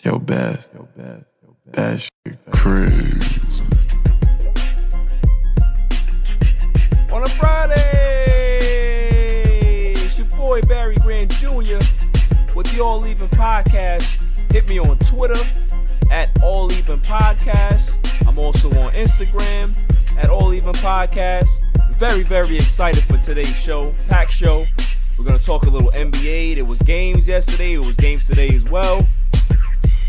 Yo, Beth, that shit crazy. On a Friday, it's your boy Barry Grant Jr. with the All Even Podcast. Hit me on Twitter at All Even Podcast. I'm also on Instagram at All Even Podcast. Very, very excited for today's show, packed show. We're going to talk a little NBA. There was games yesterday. It was games today as well.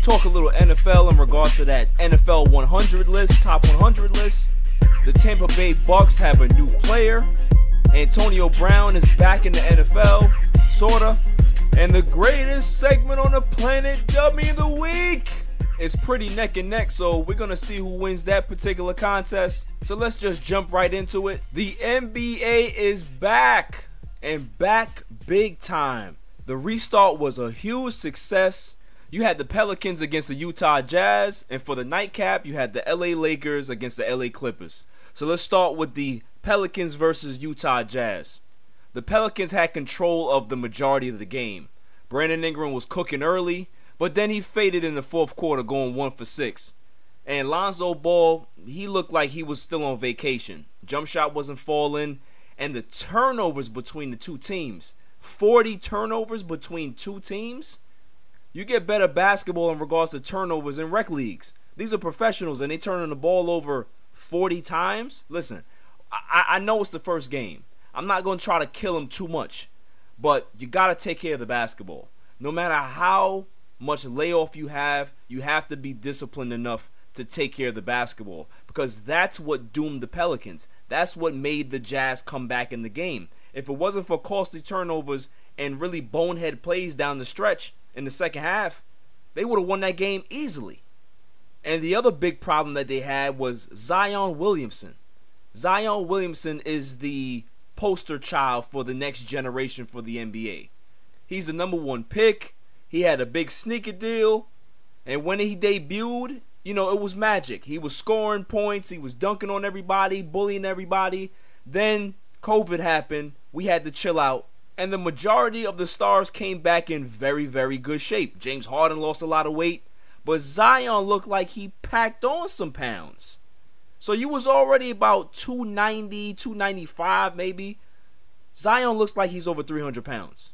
Talk a little NFL in regards to that NFL 100 list, top 100 list. The Tampa Bay Bucks have a new player. Antonio Brown is back in the NFL, sorta. And the greatest segment on the planet, Dummy of the Week, is pretty neck and neck. So we're going to see who wins that particular contest. So let's just jump right into it. The NBA is back, and back big time. The restart was a huge success. You had the Pelicans against the Utah Jazz, and for the nightcap, you had the LA Lakers against the LA Clippers. So let's start with the Pelicans versus Utah Jazz. The Pelicans had control of the majority of the game. Brandon Ingram was cooking early, but then he faded in the fourth quarter, going 1 for 6. And Lonzo Ball, he looked like he was still on vacation. Jump shot wasn't falling, and the turnovers between the two teams, 40 turnovers between two teams. You get better basketball in regards to turnovers in rec leagues. These are professionals, and they turning the ball over 40 times. Listen, I know it's the first game. I'm not going to try to kill them too much, but you got to take care of the basketball. No matter how much layoff you have to be disciplined enough to take care of the basketball, because that's what doomed the Pelicans. That's what made the Jazz come back in the game. If it wasn't for costly turnovers and really bonehead plays down the stretch in the second half, they would have won that game easily. And the other big problem that they had was Zion Williamson. Zion Williamson is the poster child for the next generation for the NBA. He's the number 1 pick. He had a big sneaker deal. And when he debuted, it was magic. He was scoring points. He was dunking on everybody, bullying everybody. Then COVID happened. We had to chill out. And the majority of the stars came back in very, very good shape. James Harden lost a lot of weight, but Zion looked like he packed on some pounds. So you was already about 290, 295 maybe. Zion looks like he's over 300 pounds.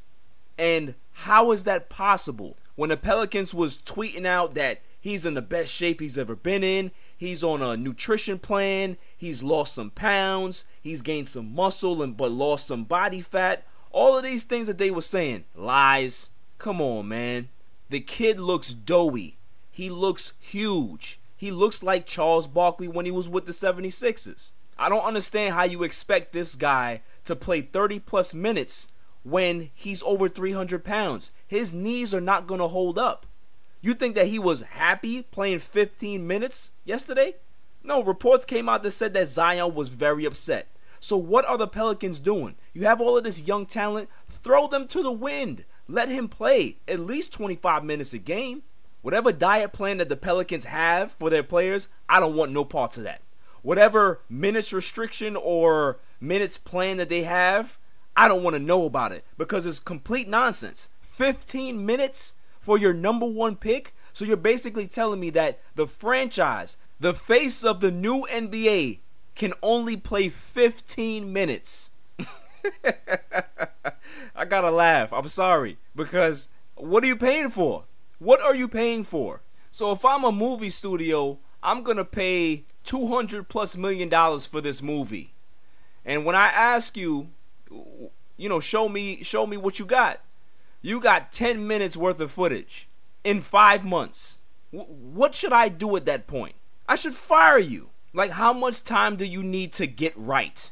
And how is that possible? When the Pelicans was tweeting out that he's in the best shape he's ever been in, he's on a nutrition plan, he's lost some pounds, he's gained some muscle but lost some body fat. All of these things that they were saying, lies. Come on, man. The kid looks doughy. He looks huge. He looks like Charles Barkley when he was with the 76ers. I don't understand how you expect this guy to play 30 plus minutes when he's over 300 pounds. His knees are not going to hold up. You think that he was happy playing 15 minutes yesterday? No, reports came out that said that Zion was very upset. So what are the Pelicans doing? You have all of this young talent. Throw them to the wind. Let him play at least 25 minutes a game. Whatever diet plan that the Pelicans have for their players, I don't want no parts of that. Whatever minutes restriction or minutes plan that they have, I don't want to know about it because it's complete nonsense. 15 minutes for your number 1 pick? So you're basically telling me that the franchise, the face of the new NBA, can only play 15 minutes. I gotta laugh. I'm sorry. Because what are you paying for? What are you paying for? So if I'm a movie studio, I'm gonna pay $200+ million for this movie. And when I ask you, show me what you got. You got 10 minutes worth of footage in 5 months. What should I do at that point? I should fire you. Like, how much time do you need to get right?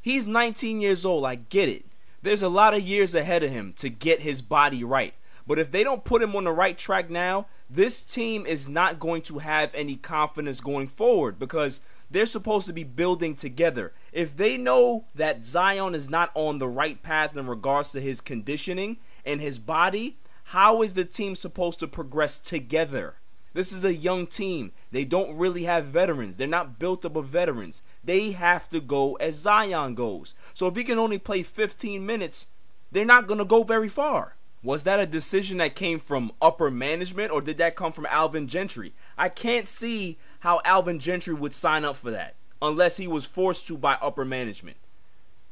He's 19 years old, I get it. There's a lot of years ahead of him to get his body right. But if they don't put him on the right track now, this team is not going to have any confidence going forward because they're supposed to be building together. If they know that Zion is not on the right path in regards to his conditioning and his body, how is the team supposed to progress together? This is a young team. They don't really have veterans. They're not built up of veterans. They have to go as Zion goes. So if he can only play 15 minutes, they're not going to go very far. Was that a decision that came from upper management, or did that come from Alvin Gentry? I can't see how Alvin Gentry would sign up for that unless he was forced to by upper management.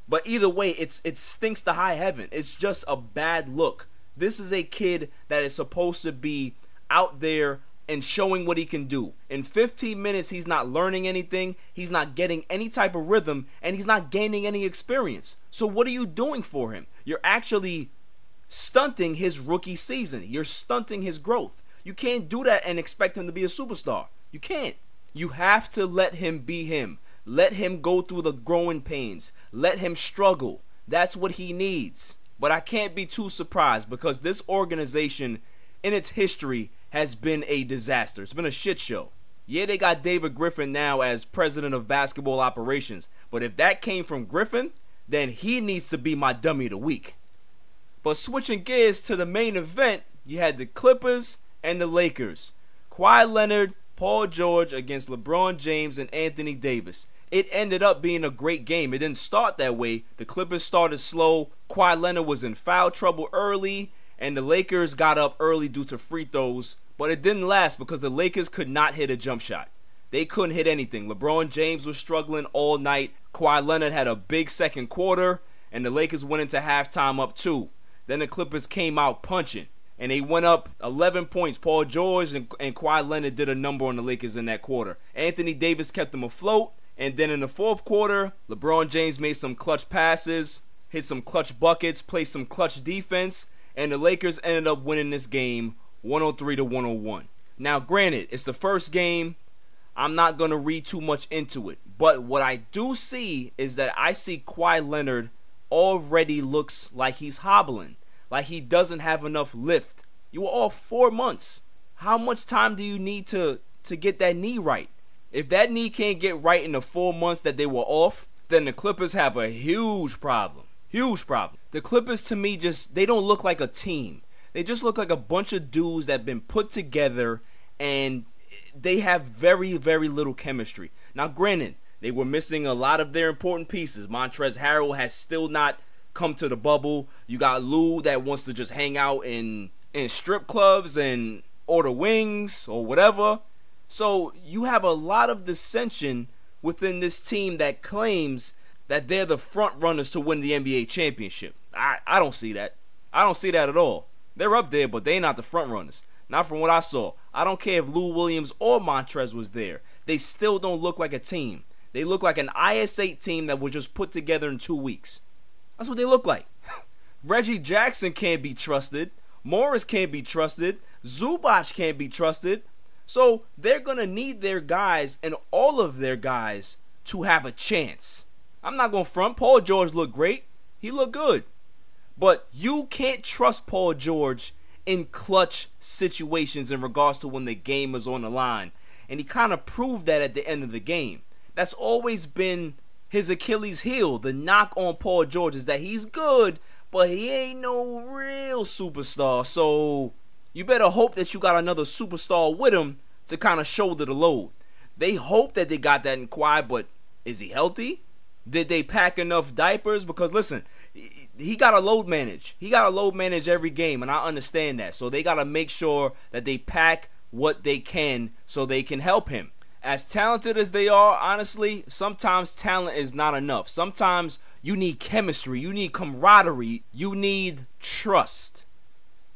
But either way, it stinks to high heaven. It's just a bad look. This is a kid that is supposed to be out there and showing what he can do. In 15 minutes, he's not learning anything, he's not getting any type of rhythm, and he's not gaining any experience. So what are you doing for him? You're actually stunting his rookie season. You're stunting his growth. You can't do that and expect him to be a superstar. You can't. You have to let him be him. Let him go through the growing pains. Let him struggle. That's what he needs. But I can't be too surprised because this organization in its history has been a disaster. It's been a shit show. Yeah, they got David Griffin now as president of basketball operations. But if that came from Griffin, then he needs to be my dummy of the week. But switching gears to the main event, you had the Clippers and the Lakers. Kawhi Leonard, Paul George against LeBron James and Anthony Davis. It ended up being a great game. It didn't start that way. The Clippers started slow. Kawhi Leonard was in foul trouble early, and the Lakers got up early due to free throws. But it didn't last because the Lakers could not hit a jump shot. They couldn't hit anything. LeBron James was struggling all night. Kawhi Leonard had a big second quarter, and the Lakers went into halftime up 2. Then the Clippers came out punching, and they went up 11 points. Paul George and Kawhi Leonard did a number on the Lakers in that quarter. Anthony Davis kept them afloat, and then in the fourth quarter, LeBron James made some clutch passes, hit some clutch buckets, played some clutch defense, and the Lakers ended up winning this game 103-101. Now, granted, it's the first game. I'm not going to read too much into it, but what I do see is that I see Kawhi Leonard already looks like he's hobbling, like he doesn't have enough lift. You were off 4 months. How much time do you need to get that knee right? If that knee can't get right in the 4 months that they were off, then the Clippers have a huge problem. Huge problem. The Clippers, to me, they don't look like a team. They just look like a bunch of dudes that have been put together, and they have very, very little chemistry. Now, granted, they were missing a lot of their important pieces. Montrezl Harrell has still not come to the bubble. You got Lou that wants to just hang out in strip clubs and order wings or whatever. So you have a lot of dissension within this team that claims that they're the front runners to win the NBA championship. I don't see that. I don't see that at all. They're up there, but they're not the front runners. Not from what I saw. I don't care if Lou Williams or Montrez was there. They still don't look like a team. They look like an IS-8 team that was just put together in 2 weeks. That's what they look like. Reggie Jackson can't be trusted. Morris can't be trusted. Zubac can't be trusted. So they're going to need their guys and all of their guys to have a chance. I'm not going to front. Paul George looked great. He looked good. But you can't trust Paul George in clutch situations in regards to when the game is on the line. And he kind of proved that at the end of the game. That's always been his Achilles heel. The knock on Paul George is that he's good, but he ain't no real superstar. So you better hope that you got another superstar with him to kind of shoulder the load. They hope that they got that in Kawhi, but is he healthy? Did they pack enough diapers? Because listen, he got to load manage. He got to load manage every game, and I understand that. So they got to make sure that they pack what they can so they can help him. As talented as they are, honestly, sometimes talent is not enough. Sometimes you need chemistry, you need camaraderie, you need trust.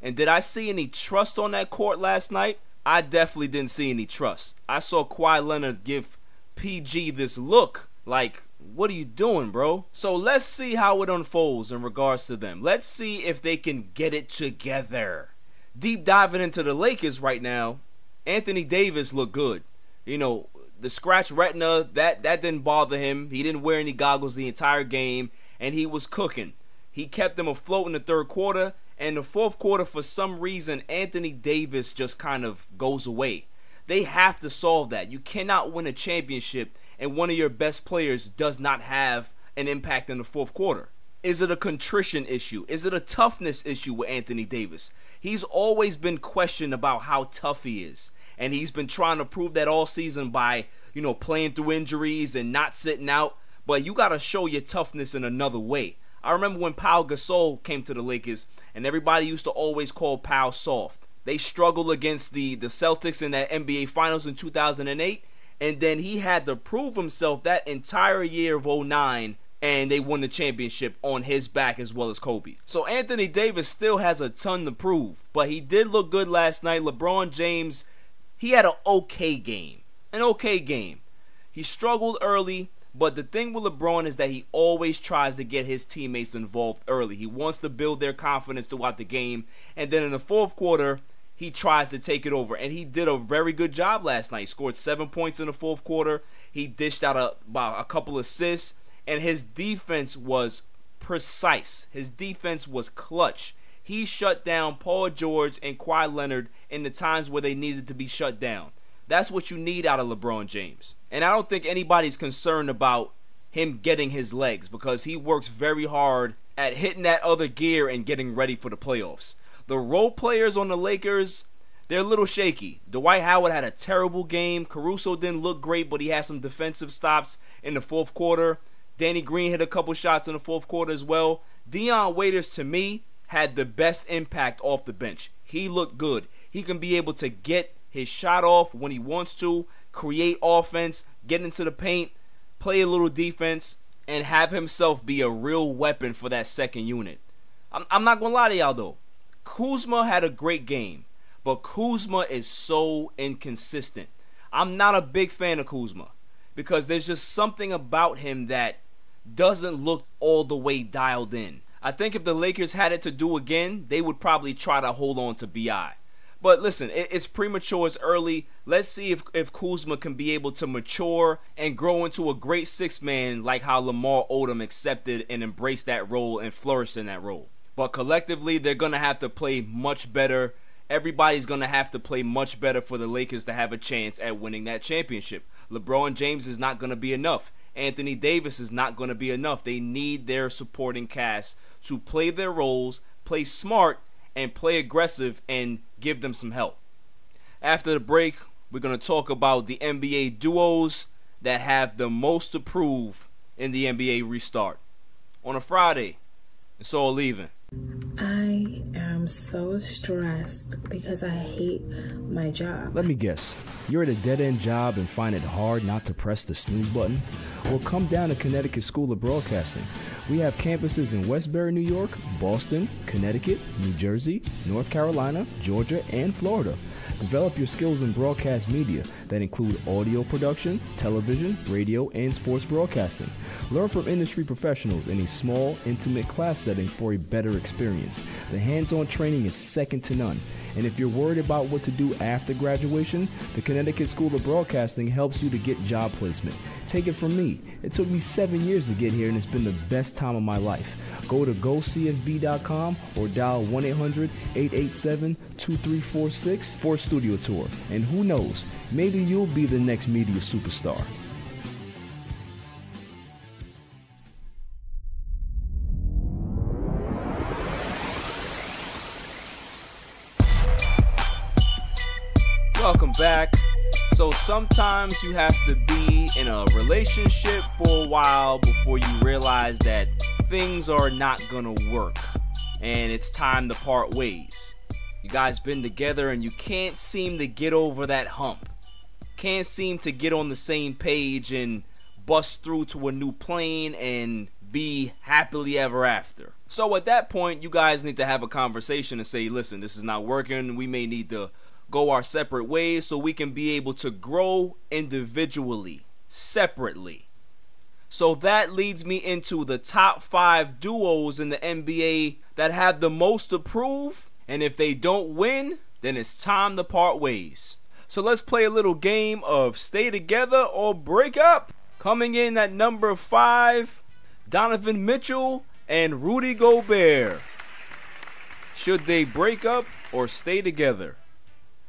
And did I see any trust on that court last night? I definitely didn't see any trust. I saw Kawhi Leonard give PG this look like, what are you doing, bro? So let's see how it unfolds in regards to them. Let's see if they can get it together. Deep diving into the Lakers right now, Anthony Davis looked good. You know, the scratch retina, that didn't bother him. He didn't wear any goggles the entire game, and he was cooking. He kept them afloat in the third quarter, and the fourth quarter, for some reason, Anthony Davis just kind of goes away. They have to solve that. You cannot win a championship and one of your best players does not have an impact in the fourth quarter. Is it a contrition issue? Is it a toughness issue with Anthony Davis? He's always been questioned about how tough he is. And he's been trying to prove that all season by, playing through injuries and not sitting out. But you got to show your toughness in another way. I remember when Pau Gasol came to the Lakers, and everybody used to always call Pau soft. They struggled against the Celtics in that NBA Finals in 2008, and then he had to prove himself that entire year of 2009, and they won the championship on his back as well as Kobe. So Anthony Davis still has a ton to prove, but he did look good last night. LeBron James, he had an okay game. He struggled early, but the thing with LeBron is that he always tries to get his teammates involved early. He wants to build their confidence throughout the game, and then in the fourth quarter, he tries to take it over, and he did a very good job last night. He scored 7 points in the fourth quarter. He dished out about a couple assists, and his defense was precise. His defense was clutch. He shut down Paul George and Kawhi Leonard in the times where they needed to be shut down. That's what you need out of LeBron James. And I don't think anybody's concerned about him getting his legs, because he works very hard at hitting that other gear and getting ready for the playoffs. The role players on the Lakers, they're a little shaky. Dwight Howard had a terrible game. Caruso didn't look great, but he had some defensive stops in the fourth quarter. Danny Green hit a couple shots in the fourth quarter as well. Dion Waiters, to me, had the best impact off the bench. He looked good. He can be able to get his shot off when he wants to, create offense, get into the paint, play a little defense, and have himself be a real weapon for that second unit. I'm not going to lie to y'all, though. Kuzma had a great game, but Kuzma is so inconsistent. I'm not a big fan of Kuzma because there's just something about him that doesn't look all the way dialed in. I think if the Lakers had it to do again, they would probably try to hold on to B.I. But listen, it's premature, it's early. Let's see if Kuzma can be able to mature and grow into a great six-man like how Lamar Odom accepted and embraced that role and flourished in that role. But collectively, they're going to have to play much better. Everybody's going to have to play much better for the Lakers to have a chance at winning that championship. LeBron James is not going to be enough. Anthony Davis is not going to be enough. They need their supporting cast to play their roles, play smart, and play aggressive, and give them some help. After the break, we're going to talk about the NBA duos that have the most to prove in the NBA restart. On a Friday, it's All Even. I am so stressed because I hate my job. Let me guess, you're at a dead-end job and find it hard not to press the snooze button? Well, come down to Connecticut School of Broadcasting. We have campuses in Westbury, New York, Boston, Connecticut, New Jersey, North Carolina, Georgia, and Florida. Develop your skills in broadcast media that include audio production, television, radio, and sports broadcasting. Learn from industry professionals in a small, intimate class setting for a better experience. The hands-on training is second to none. And if you're worried about what to do after graduation, the Connecticut School of Broadcasting helps you to get job placement. Take it from me. It took me 7 years to get here, and it's been the best time of my life. Go to gocsb.com or dial 1-800-887-2346 for a studio tour. And who knows, maybe you'll be the next media superstar. Welcome back. So sometimes you have to be in a relationship for a while before you realize that things are not gonna work and it's time to part ways. You guys been together and you can't seem to get over that hump. Can't seem to get on the same page and bust through to a new plane and be happily ever after. So at that point, you guys need to have a conversation and say, listen, this is not working. We may need to go our separate ways so we can be able to grow individually, separately. So that leads me into the top 5 duos in the NBA that have the most to prove, and if they don't win, then it's time to part ways. So let's play a little game of stay together or break up. Coming in at number 5, Donovan Mitchell and Rudy Gobert. Should they break up or stay together?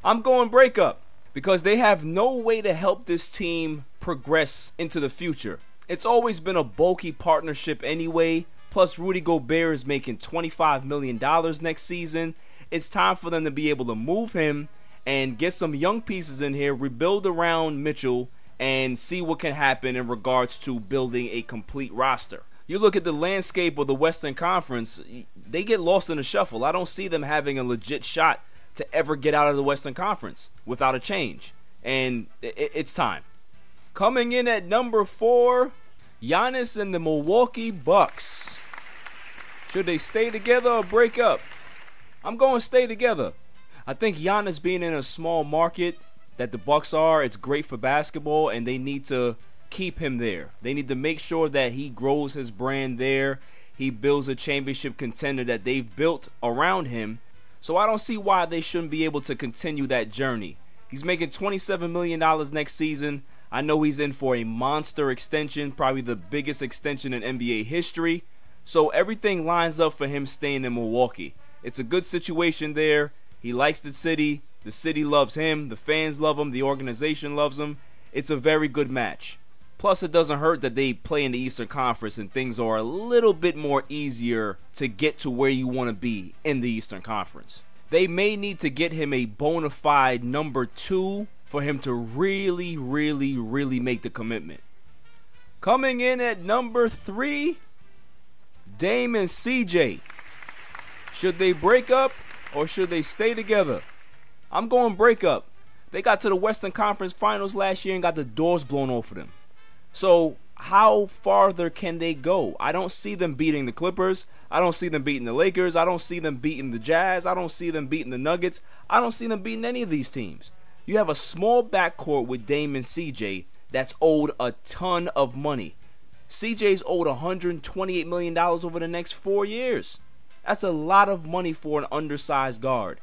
I'm going break up because they have no way to help this team progress into the future. It's always been a bulky partnership anyway, plus Rudy Gobert is making $25 million next season. It's time for them to be able to move him and get some young pieces in here, rebuild around Mitchell, and see what can happen in regards to building a complete roster. you look at the landscape of the Western Conference, they get lost in the shuffle. I don't see them having a legit shot to ever get out of the Western Conference without a change. And it's time. Coming in at number 4, Giannis and the Milwaukee Bucks. Should they stay together or break up? I'm going to stay together. I think Giannis being in a small market that the Bucks are, it's great for basketball, and they need to keep him there. They need to make sure that he grows his brand there. He builds a championship contender that they've built around him. So I don't see why they shouldn't be able to continue that journey. He's making $27 million next season. I know he's in for a monster extension, probably the biggest extension in NBA history. So everything lines up for him staying in Milwaukee. It's a good situation there. He likes the city loves him, the fans love him, the organization loves him. It's a very good match. Plus, it doesn't hurt that they play in the Eastern Conference and things are a little bit more easier to get to where you want to be in the Eastern Conference. They may need to get him a bona fide number 2 for him to really make the commitment. Coming in at number 3, Dame and CJ. Should they break up or should they stay together? I'm going break up. They got to the Western Conference Finals last year and got the doors blown off of them. So how farther can they go? I don't see them beating the Clippers. I don't see them beating the Lakers. I don't see them beating the Jazz. I don't see them beating the Nuggets. I don't see them beating any of these teams. You have a small backcourt with Dame and CJ that's owed a ton of money. CJ's owed $128 million over the next 4 years. That's a lot of money for an undersized guard.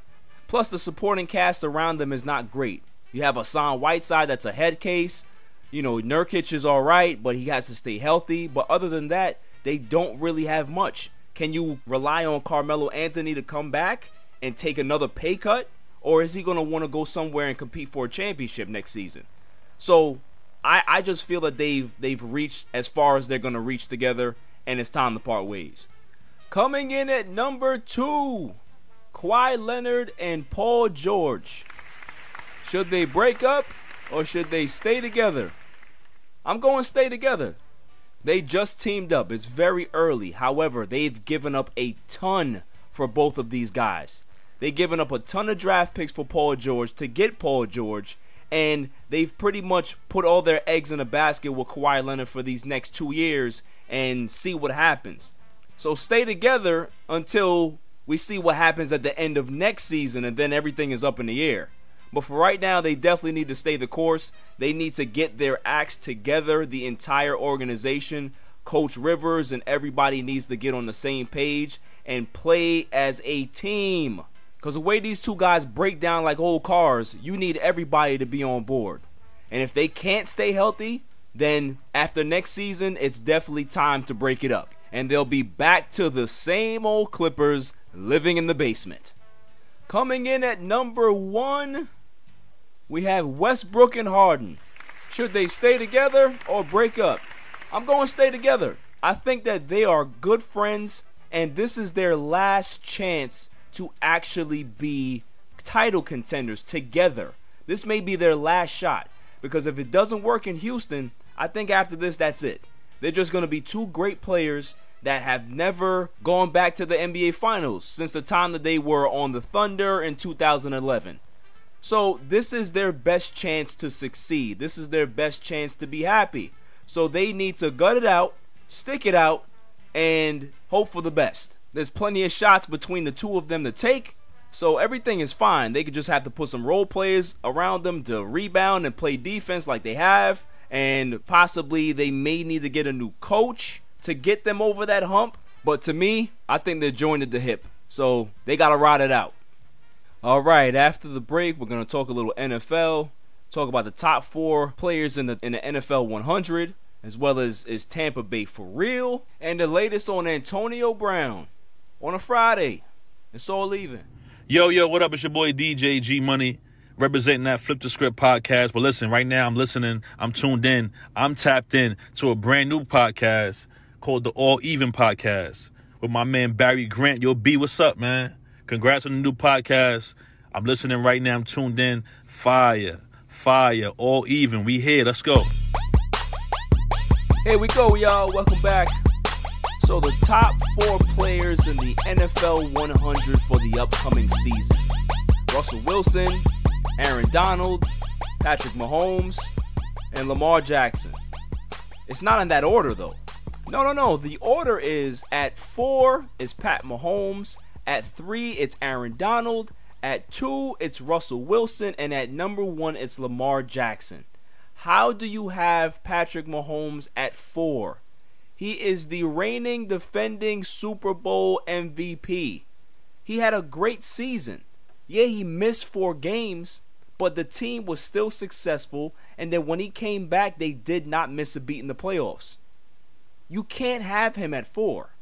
Plus, the supporting cast around them is not great. You have Hassan Whiteside that's a head case. You know, Nurkic is all right, but he has to stay healthy. But other than that, they don't really have much. Can you rely on Carmelo Anthony to come back and take another pay cut? Or is he going to want to go somewhere and compete for a championship next season? So I just feel that they've reached as far as they're going to reach together, and it's time to part ways. Coming in at number 2, Kawhi Leonard and Paul George. Should they break up or should they stay together? I'm going to stay together. They just teamed up. It's very early. However, they've given up a ton for both of these guys. They've given up a ton of draft picks for Paul George to get Paul George, and they've pretty much put all their eggs in a basket with Kawhi Leonard for these next 2 years and see what happens. So stay together until we see what happens at the end of next season, and then everything is up in the air. But for right now, they definitely need to stay the course. They need to get their acts together, the entire organization. Coach Rivers and everybody needs to get on the same page and play as a team. Because the way these two guys break down like old cars, you need everybody to be on board. And if they can't stay healthy, then after next season, it's definitely time to break it up. And they'll be back to the same old Clippers living in the basement. Coming in at number 1, we have Westbrook and Harden. Should they stay together or break up? I'm going to stay together. I think that they are good friends, and this is their last chance to actually be title contenders together. This may be their last shot, because if it doesn't work in Houston, I think after this, that's it. They're just going to be two great players that have never gone back to the NBA Finals since the time that they were on the Thunder in 2011. So this is their best chance to succeed. This is their best chance to be happy. So they need to gut it out, stick it out, and hope for the best. There's plenty of shots between the two of them to take, so everything is fine. They could just have to put some role players around them to rebound and play defense like they have, and possibly they may need to get a new coach to get them over that hump. But to me, I think they're joined at the hip, so they got to ride it out. All right, after the break, we're going to talk a little NFL, talk about the top 4 players in the NFL 100, as well as is Tampa Bay for real, and the latest on Antonio Brown on a Friday. It's all even. Yo, what up? It's your boy DJ G Money, representing that Flip the Script podcast. But listen, right now I'm listening, I'm tuned in, I'm tapped in to a brand new podcast called the All Even Podcast with my man Barry Grant. Yo, B, what's up, man? Congrats on the new podcast. I'm listening right now, I'm tuned in. Fire, All Even. We here, let's go. Here we go, y'all. Welcome back So the top 4 players in the NFL 100 for the upcoming season: Russell Wilson, Aaron Donald, Patrick Mahomes, and Lamar Jackson. It's not in that order though. No. The order is at 4 is Pat Mahomes, at 3 it's Aaron Donald, at 2 it's Russell Wilson, and at number 1 it's Lamar Jackson. How do you have Patrick Mahomes at 4? He is the reigning defending Super Bowl MVP. He had a great season. Yeah, he missed 4 games, but the team was still successful, and then when he came back, they did not miss a beat in the playoffs. You can't have him at 4.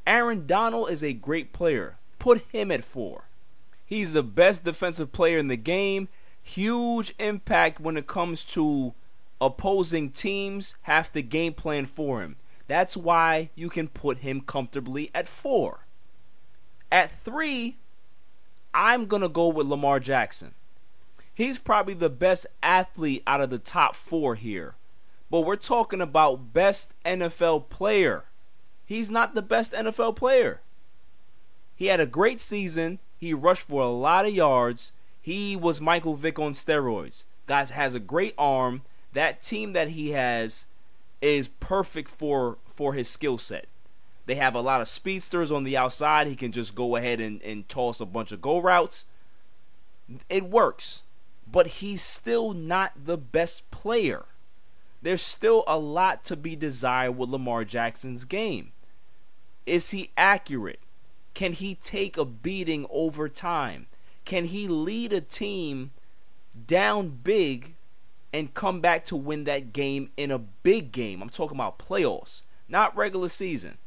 Aaron Donald is a great player. Put him at 4. He's the best defensive player in the game. Huge impact when it comes to opposing teams have to game plan for him. That's why you can put him comfortably at 4. At 3, I'm going to go with Lamar Jackson. He's probably the best athlete out of the top 4 here. But we're talking about best NFL player. He's not the best NFL player. He had a great season. He rushed for a lot of yards. He was Michael Vick on steroids. Guys has a great arm. That team that he has is perfect for his skill set. They have a lot of speedsters on the outside. He can just go ahead and toss a bunch of go routes. It works. But he's still not the best player. There's still a lot to be desired with Lamar Jackson's game. Is he accurate? Can he take a beating over time? Can he lead a team down big and come back to win that game in a big game? I'm talking about playoffs, not regular season.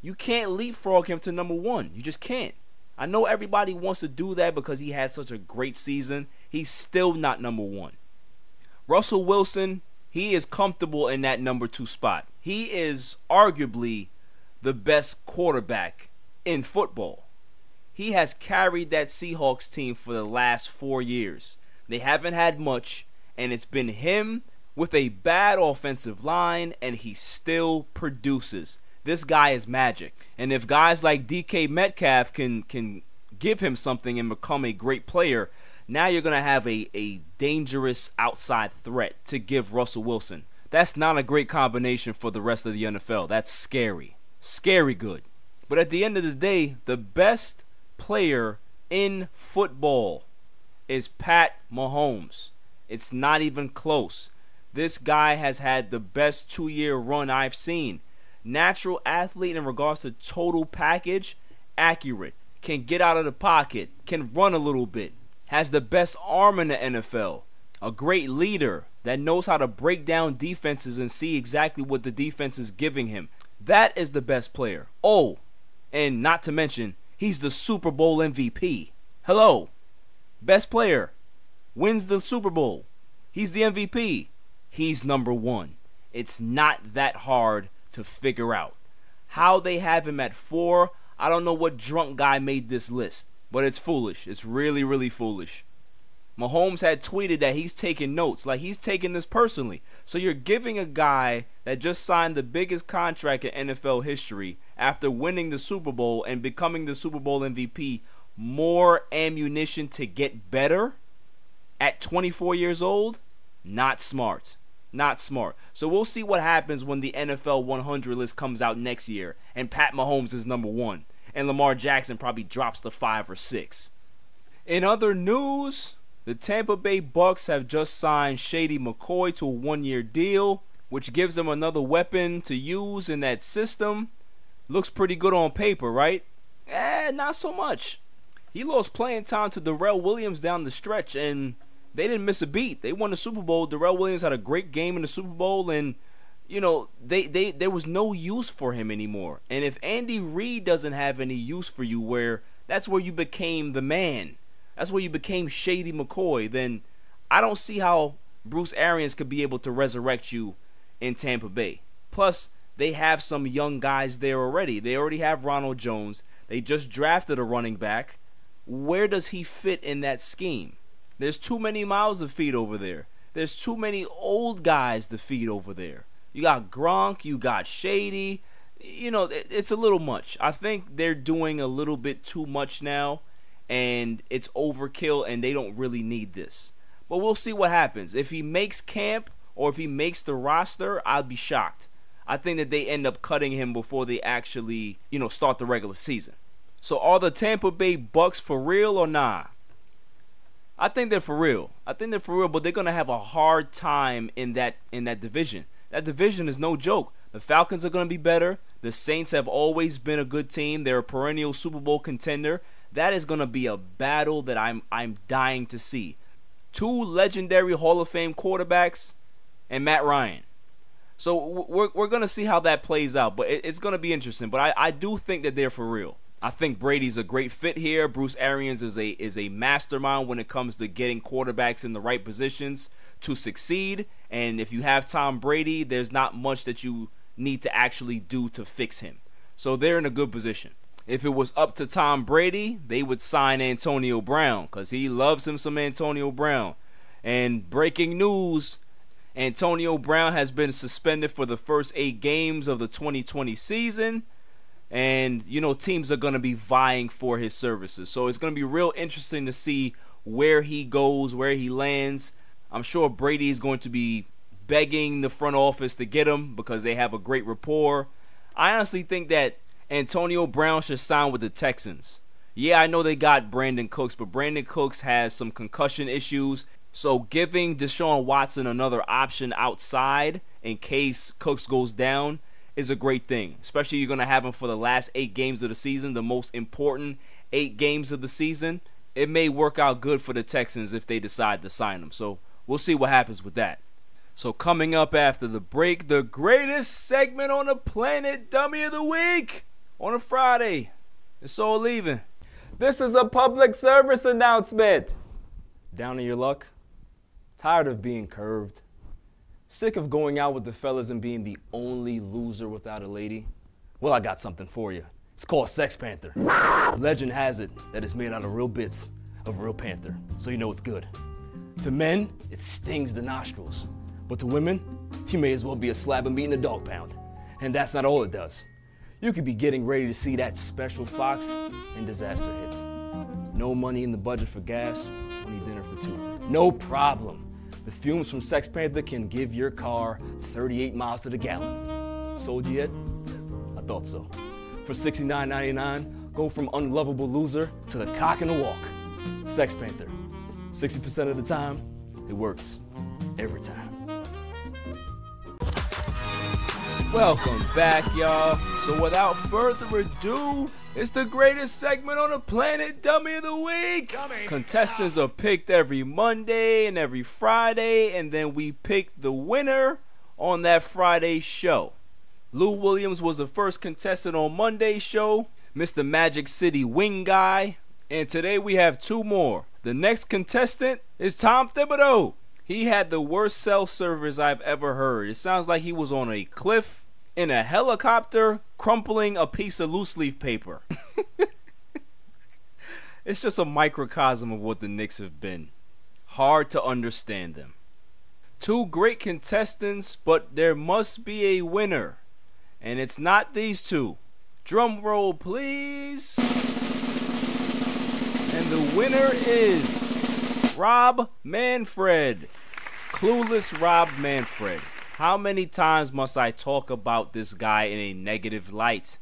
You can't leapfrog him to number 1. You just can't. I know everybody wants to do that because he had such a great season. He's still not number 1. Russell Wilson, he is comfortable in that number 2 spot. He is arguably the best quarterback in football. He has carried that Seahawks team for the last 4 years. They haven't had much, and it's been him with a bad offensive line, and he still produces. This guy is magic. And if guys like DK Metcalf can give him something and become a great player, now you're going to have a dangerous outside threat to give Russell Wilson. That's not a great combination for the rest of the NFL. That's scary. Scary good. But at the end of the day, the best player in football is Pat Mahomes. It's not even close. This guy has had the best 2-year run I've seen. Natural athlete in regards to total package, accurate, can get out of the pocket, can run a little bit, has the best arm in the NFL, a great leader that knows how to break down defenses and see exactly what the defense is giving him. That is the best player. Oh, and not to mention, he's the Super Bowl MVP. Hello. Best player. Wins the Super Bowl. He's the MVP. He's number 1. It's not that hard to figure out. How they have him at 4, I don't know what drunk guy made this list, but it's foolish. It's really, really foolish. Mahomes had tweeted that he's taking notes, like he's taking this personally. So you're giving a guy that just signed the biggest contract in NFL history after winning the Super Bowl and becoming the Super Bowl MVP more ammunition to get better at 24 years old? Not smart. Not smart. So we'll see what happens when the NFL 100 list comes out next year and Pat Mahomes is number 1 and Lamar Jackson probably drops to 5 or 6. In other news, the Tampa Bay Bucks have just signed Shady McCoy to a 1-year deal, which gives them another weapon to use in that system. Looks pretty good on paper, right? Not so much. He lost playing time to Darrell Williams down the stretch, and they didn't miss a beat. They won the Super Bowl. Darrell Williams had a great game in the Super Bowl, and you know there was no use for him anymore. And if Andy Reid doesn't have any use for you, that's where you became the man, that's where you became Shady McCoy, then I don't see how Bruce Arians could be able to resurrect you in Tampa Bay. Plus, they have some young guys there already. They already have Ronald Jones. They just drafted a running back. Where does he fit in that scheme? There's too many mouths to feed over there. There's too many old guys to feed over there. You got Gronk, you got Shady. it's a little much. I think they're doing a little bit too much now, and it's overkill, and they don't really need this. But we'll see what happens. If he makes camp or if he makes the roster, I'd be shocked. I think that they end up cutting him before they actually, start the regular season. So are the Tampa Bay Bucks for real or nah? I think they're for real. But they're going to have a hard time in that division. That division is no joke. The Falcons are going to be better. The Saints have always been a good team. They're a perennial Super Bowl contender. That is going to be a battle that I'm dying to see. 2 legendary Hall of Fame quarterbacks and Matt Ryan. So we're going to see how that plays out, but it's going to be interesting. But I do think that they're for real. I think Brady's a great fit here. Bruce Arians is a mastermind when it comes to getting quarterbacks in the right positions to succeed. And if you have Tom Brady, there's not much that you need to actually do to fix him. So they're in a good position. If it was up to Tom Brady, they would sign Antonio Brown because he loves him some Antonio Brown. And breaking news, Antonio Brown has been suspended for the first 8 games of the 2020 season. And, teams are going to be vying for his services. So it's going to be real interesting to see where he goes, where he lands. I'm sure Brady is going to be begging the front office to get him because they have a great rapport. I honestly think that Antonio Brown should sign with the Texans. Yeah, I know they got Brandon Cooks, but Brandon Cooks has some concussion issues. So giving Deshaun Watson another option outside in case Cooks goes down is a great thing. Especially you're going to have him for the last 8 games of the season, the most important 8 games of the season. It may work out good for the Texans if they decide to sign him. So we'll see what happens with that. So coming up after the break, the greatest segment on the planet, Dummy of the Week, on a Friday. It's All Even. This is a public service announcement. Down in your luck? Tired of being curved? Sick of going out with the fellas and being the only loser without a lady? Well, I got something for you. It's called Sex Panther. Legend has it that it's made out of real bits of real panther, so you know it's good. To men, it stings the nostrils. But to women, you may as well be a slab of meat in a dog pound. And that's not all it does. You could be getting ready to see that special fox and disaster hits. No money in the budget for gas, only dinner for 2. No problem. The fumes from Sex Panther can give your car 38 miles to the gallon. Sold you yet? I thought so. For $69.99, go from unlovable loser to the cock in the walk. Sex Panther. 60% of the time, it works. Every time. Welcome back, y'all. So without further ado, it's the greatest segment on the planet, Dummy of the Week. Contestants are picked every Monday and every Friday, and then we pick the winner on that Friday show. Lou Williams was the first contestant on Monday's show, Mr. Magic City Wing Guy, and today we have 2 more. The next contestant is Tom Thibodeau. He had the worst cell service I've ever heard. It sounds like he was on a cliff in a helicopter crumpling a piece of loose leaf paper. It's just a microcosm of what the Knicks have been. Hard to understand them. 2 great contestants, but there must be a winner. And it's not these 2. Drum roll, please. And the winner is Rob Manfred. Clueless Rob Manfred. How many times must I talk about this guy in a negative light?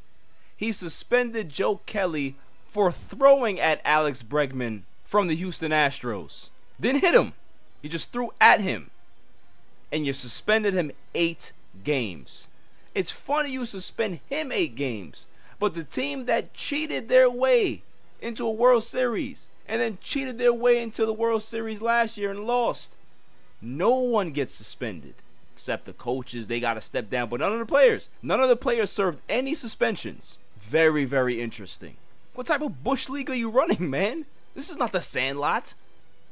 He suspended Joe Kelly for throwing at Alex Bregman from the Houston Astros. Didn't hit him. He just threw at him. And you suspended him 8 games. It's funny you suspend him 8 games, but the team that cheated their way into a World Series and then cheated their way into the World Series last year and lost, no one gets suspended except the coaches. They got to step down, but none of the players served any suspensions. Very, very interesting. What type of bush league are you running, man? This is not the Sandlot.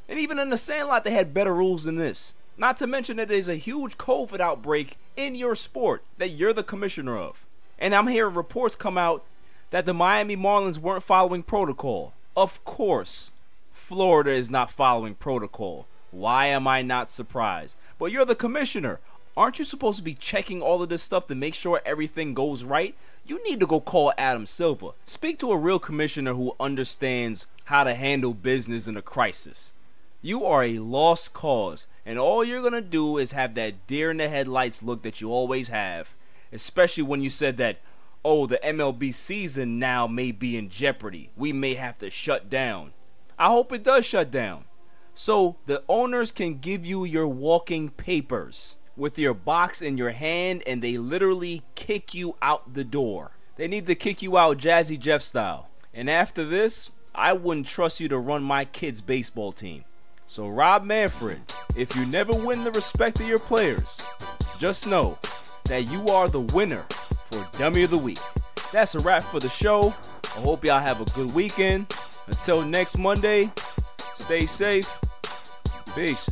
And even in the Sandlot, they had better rules than this. Not to mention that there's a huge COVID outbreak in your sport that you're the commissioner of. And I'm hearing reports come out that the Miami Marlins weren't following protocol. Of course, Florida is not following protocol. Why am I not surprised? But you're the commissioner. Aren't you supposed to be checking all of this stuff to make sure everything goes right? You need to go call Adam Silver. Speak to a real commissioner who understands how to handle business in a crisis. You are a lost cause, and all you're going to do is have that deer in the headlights look that you always have, especially when you said that, oh, the MLB season now may be in jeopardy. We may have to shut down. I hope it does shut down, so the owners can give you your walking papers with your box in your hand, and they literally kick you out the door. They need to kick you out Jazzy Jeff style. And after this, I wouldn't trust you to run my kid's baseball team. So Rob Manfred, if you never win the respect of your players, just know that you are the winner for Dummy of the Week. That's a wrap for the show. I hope y'all have a good weekend. Until next Monday, stay safe. Peace.